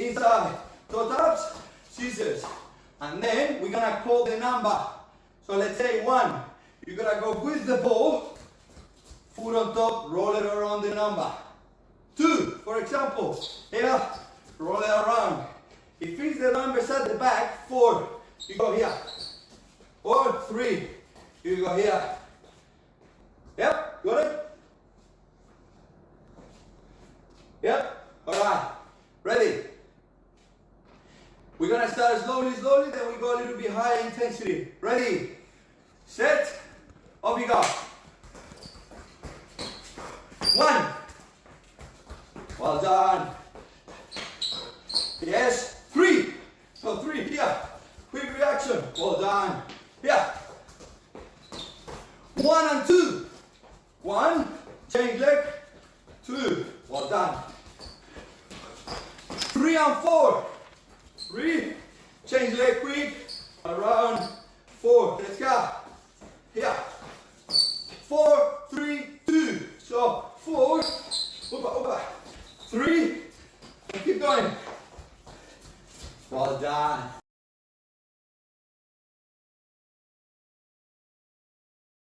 inside, toe taps, scissors. And then we're gonna call the number. So let's say 1. You're gonna go with the ball, foot on top, roll it around the number. 2, for example, here, roll it around. If it's the numbers at the back, 4, you go here. Or 3, you go here. Yep, got it? Yep, alright, ready? We're gonna start slowly, then we go a little bit higher intensity. Ready, set, off you go. 1. Well done. Yes, 3. So 3, here. Quick reaction. Well done. Here. 1 and 2. 1, change leg. 2, well done. 3 and 4. 3, change leg quick. Around 4. Let's go. Here. 4, 3, 2. So 4, over. 3, and keep going. Well done.